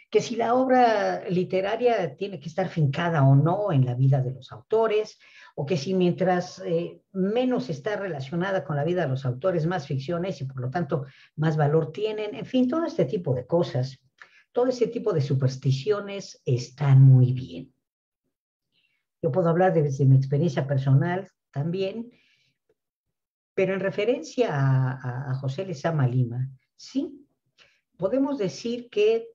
Que si la obra literaria tiene que estar fincada o no en la vida de los autores, o que si mientras menos está relacionada con la vida de los autores, más ficción es y por lo tanto más valor tienen, en fin, todo este tipo de cosas. Todo ese tipo de supersticiones están muy bien. Yo puedo hablar desde mi experiencia personal también, pero en referencia a José Lezama Lima, sí, podemos decir que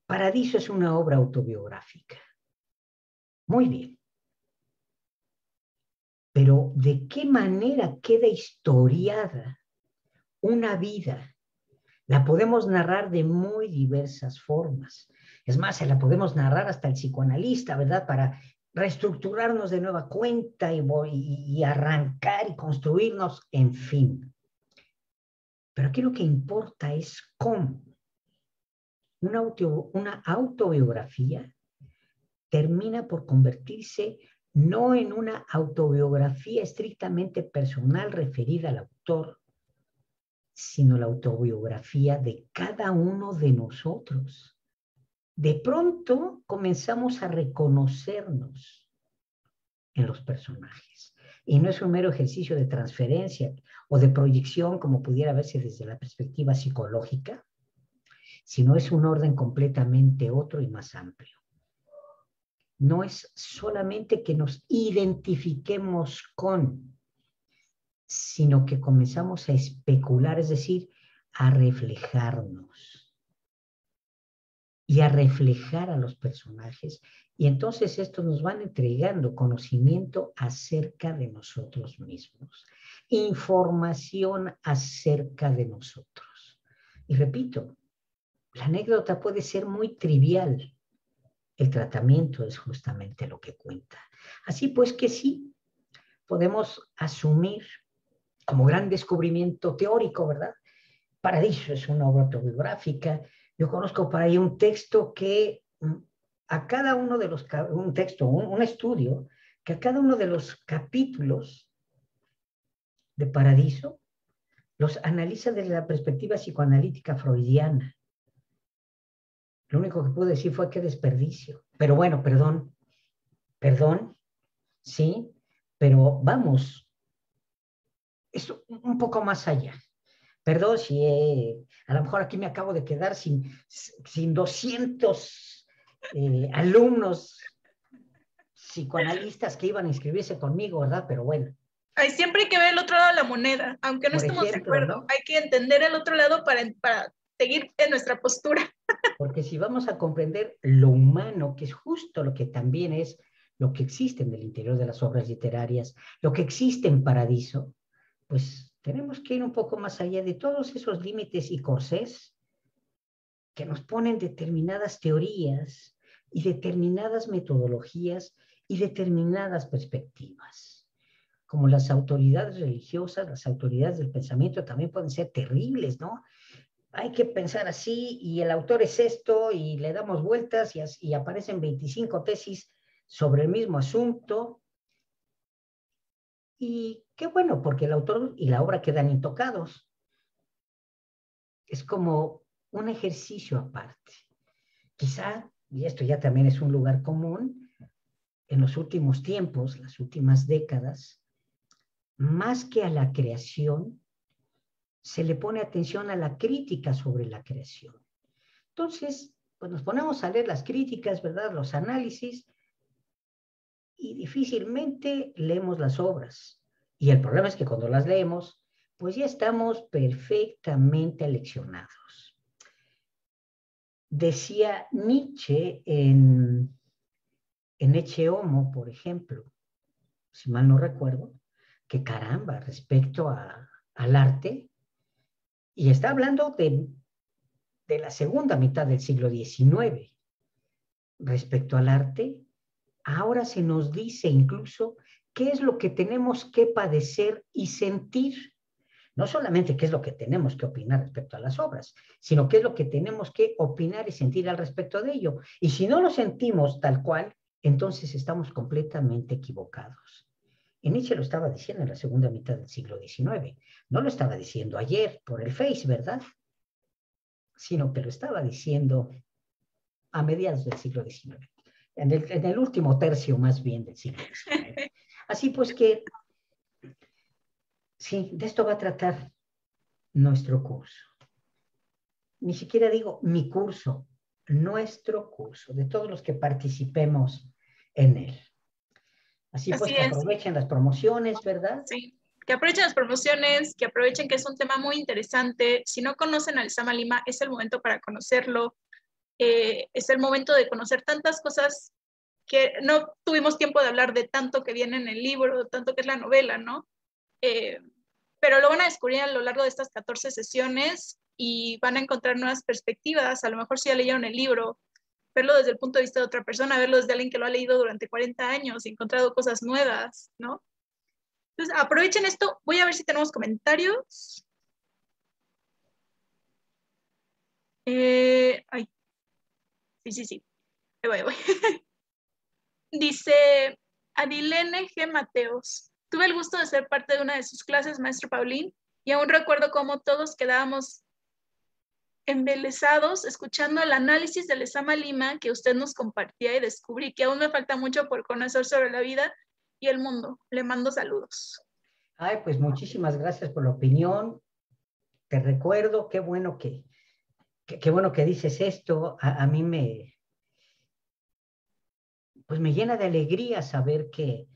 Paradiso es una obra autobiográfica. Muy bien. Pero ¿de qué manera queda historiada una vida? La podemos narrar de muy diversas formas. Es más, se la podemos narrar hasta el psicoanalista, ¿verdad? Para reestructurarnos de nueva cuenta y arrancar y construirnos, en fin. Pero aquí lo que importa es cómo una autobiografía termina por convertirse no en una autobiografía estrictamente personal referida al autor, sino la autobiografía de cada uno de nosotros. De pronto comenzamos a reconocernos en los personajes. Y no es un mero ejercicio de transferencia o de proyección como pudiera verse desde la perspectiva psicológica, sino es un orden completamente otro y más amplio. No es solamente que nos identifiquemos con, sino que comenzamos a especular, es decir, a reflejarnos y a reflejar a los personajes. Y entonces estos nos van entregando conocimiento acerca de nosotros mismos, información acerca de nosotros. Y repito, la anécdota puede ser muy trivial, el tratamiento es justamente lo que cuenta. Así pues que sí, podemos asumir como gran descubrimiento teórico, ¿verdad? Paradiso es una obra autobiográfica. Yo conozco por ahí un texto que a cada uno de los, un texto, un estudio, que a cada uno de los capítulos de Paradiso los analiza desde la perspectiva psicoanalítica freudiana. Lo único que pude decir fue qué desperdicio. Pero bueno, perdón, sí, pero vamos, es un poco más allá. Perdón si a lo mejor aquí me acabo de quedar sin 200 alumnos psicoanalistas que iban a inscribirse conmigo, ¿verdad? Pero bueno. Ay, siempre hay que ver el otro lado de la moneda, aunque no Por estemos de ejemplo, acuerdo. ¿no? Hay que entender el otro lado para seguir en nuestra postura. Porque si vamos a comprender lo humano, que es justo lo que también es lo que existe en el interior de las obras literarias, lo que existe en Paradiso, pues tenemos que ir un poco más allá de todos esos límites y corsés que nos ponen determinadas teorías y determinadas metodologías y determinadas perspectivas. Como las autoridades religiosas, las autoridades del pensamiento también pueden ser terribles, ¿no? Hay que pensar así y el autor es esto y le damos vueltas y aparecen 25 tesis sobre el mismo asunto. Y qué bueno, porque el autor y la obra quedan intocados. Es como un ejercicio aparte. Quizá, y esto ya también es un lugar común, en los últimos tiempos, las últimas décadas, más que a la creación, se le pone atención a la crítica sobre la creación. Entonces, pues nos ponemos a leer las críticas, ¿verdad? Los análisis, y difícilmente leemos las obras. Y el problema es que cuando las leemos, pues ya estamos perfectamente aleccionados. Decía Nietzsche en Ecce Homo, por ejemplo, si mal no recuerdo, que caramba, respecto al arte, y está hablando de la segunda mitad del siglo XIX, respecto al arte, ahora se nos dice incluso qué es lo que tenemos que padecer y sentir. No solamente qué es lo que tenemos que opinar respecto a las obras, sino qué es lo que tenemos que opinar y sentir al respecto de ello. Y si no lo sentimos tal cual, entonces estamos completamente equivocados. Y Nietzsche lo estaba diciendo en la segunda mitad del siglo XIX. No lo estaba diciendo ayer por el Face, ¿verdad? Sino que lo estaba diciendo a mediados del siglo XIX. En el último tercio más bien del siglo XIX. Así pues que, sí, de esto va a tratar nuestro curso. Ni siquiera digo mi curso, nuestro curso, de todos los que participemos en él. Así pues Así que es, aprovechen las promociones, ¿verdad? sí. Que aprovechen las promociones, que aprovechen que es un tema muy interesante. Si no conocen al Lezama Lima, es el momento para conocerlo. Es el momento de conocer tantas cosas que no tuvimos tiempo de hablar de tanto que viene en el libro, tanto que es la novela, ¿no? Pero lo van a descubrir a lo largo de estas 14 sesiones y van a encontrar nuevas perspectivas. A lo mejor si ya leyeron el libro, verlo desde el punto de vista de otra persona, verlo desde alguien que lo ha leído durante 40 años y encontrado cosas nuevas, ¿no? Entonces, aprovechen esto. Voy a ver si tenemos comentarios. Ay, sí. Ahí voy. Dice Adilene G. Mateos. Tuve el gusto de ser parte de una de sus clases, maestro Paulín, y aún recuerdo cómo todos quedábamos embelesados escuchando el análisis del Lezama Lima que usted nos compartía y descubrí que aún me falta mucho por conocer sobre la vida y el mundo. Le mando saludos. Ay, pues muchísimas gracias por la opinión. Te recuerdo, qué bueno qué bueno que dices esto. A mí pues me llena de alegría saber que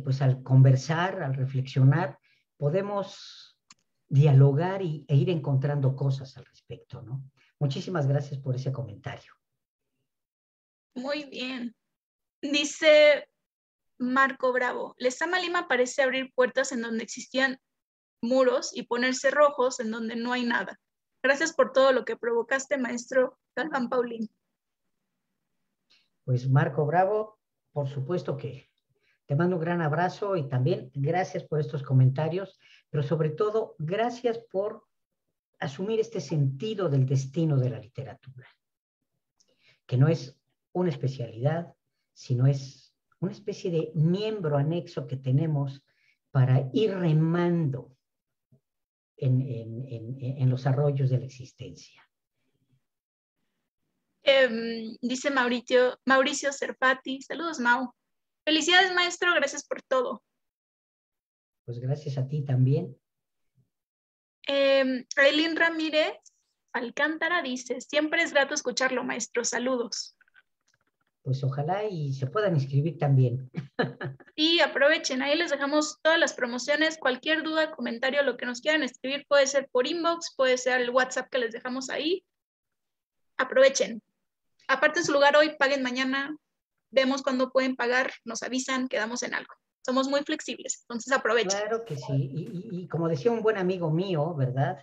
pues al conversar, al reflexionar, podemos dialogar e ir encontrando cosas al respecto, ¿no? Muchísimas gracias por ese comentario. Muy bien. Dice Marco Bravo. Lezama Lima parece abrir puertas en donde existían muros y poner cerrojos en donde no hay nada. Gracias por todo lo que provocaste, maestro Galván Paulín. Pues Marco Bravo, por supuesto que te mando un gran abrazo y también gracias por estos comentarios, pero sobre todo gracias por asumir este sentido del destino de la literatura, que no es una especialidad, sino es una especie de miembro anexo que tenemos para ir remando en los arroyos de la existencia. Dice Mauricio Cerpati, saludos Mau. Felicidades maestro, gracias por todo. Pues gracias a ti también. Aileen Ramírez Alcántara dice, siempre es grato escucharlo maestro, saludos. Pues ojalá y se puedan inscribir también. Y aprovechen, ahí les dejamos todas las promociones, cualquier duda, comentario, lo que nos quieran escribir, puede ser por inbox, puede ser el WhatsApp que les dejamos ahí. Aprovechen. Aparten su lugar hoy, paguen mañana, vemos cuándo pueden pagar, nos avisan, quedamos en algo. Somos muy flexibles, entonces aprovechen. Claro que sí, y como decía un buen amigo mío, ¿verdad?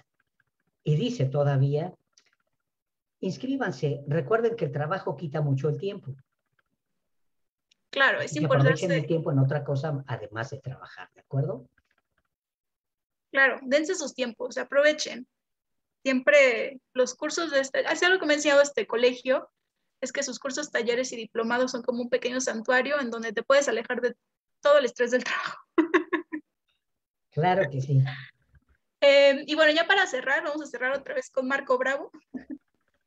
Y dice todavía, inscríbanse, recuerden que el trabajo quita mucho el tiempo. Claro, es Y aprovechen importante. el tiempo en otra cosa además de trabajar, ¿de acuerdo? Claro, dense sus tiempos, aprovechen. Siempre los cursos de hace algo que me ha enseñado este colegio, es que sus cursos, talleres y diplomados son como un pequeño santuario en donde te puedes alejar de todo el estrés del trabajo. Claro que sí. Y bueno, ya para cerrar, vamos a cerrar otra vez con Marco Bravo,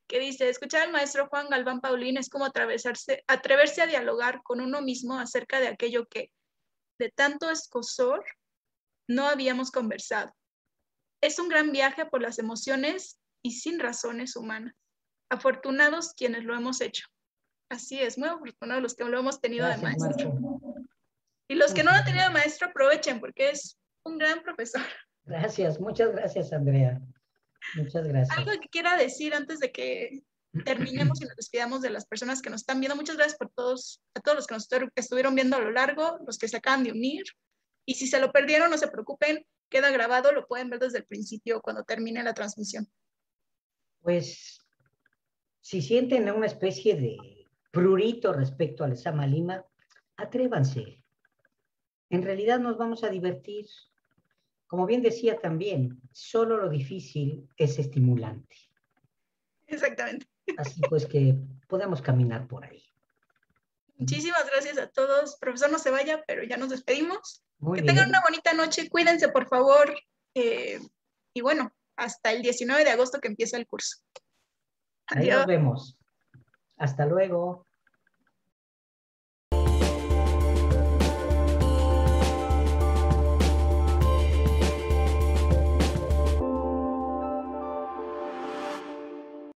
que dice, escuchar al maestro Juan Galván Paulín es como atreverse a dialogar con uno mismo acerca de aquello que, de tanto escozor, no habíamos conversado. Es un gran viaje por las emociones y sin razones humanas. Afortunados quienes lo hemos hecho. Así es, muy afortunados los que lo hemos tenido de Gracias, maestro. Marco. Y los que no lo han tenido de maestro, aprovechen porque es un gran profesor. Gracias, muchas gracias, Andrea. Muchas gracias. Algo que quiera decir antes de que terminemos y nos despidamos de las personas que nos están viendo. Muchas gracias por a todos los que nos estuvieron viendo a lo largo, los que se acaban de unir. Y si se lo perdieron, no se preocupen, queda grabado, lo pueden ver desde el principio cuando termine la transmisión. Pues, si sienten una especie de prurito respecto al Sama Lima, atrévanse. En realidad nos vamos a divertir. Como bien decía también, solo lo difícil es estimulante. Exactamente. Así pues que podemos caminar por ahí. Muchísimas gracias a todos. Profesor, no se vaya, pero ya nos despedimos. Muy Que bien. tengan una bonita noche. Cuídense, por favor. Y bueno, hasta el 19 de agosto que empieza el curso. Ahí nos Adiós. vemos. Hasta luego.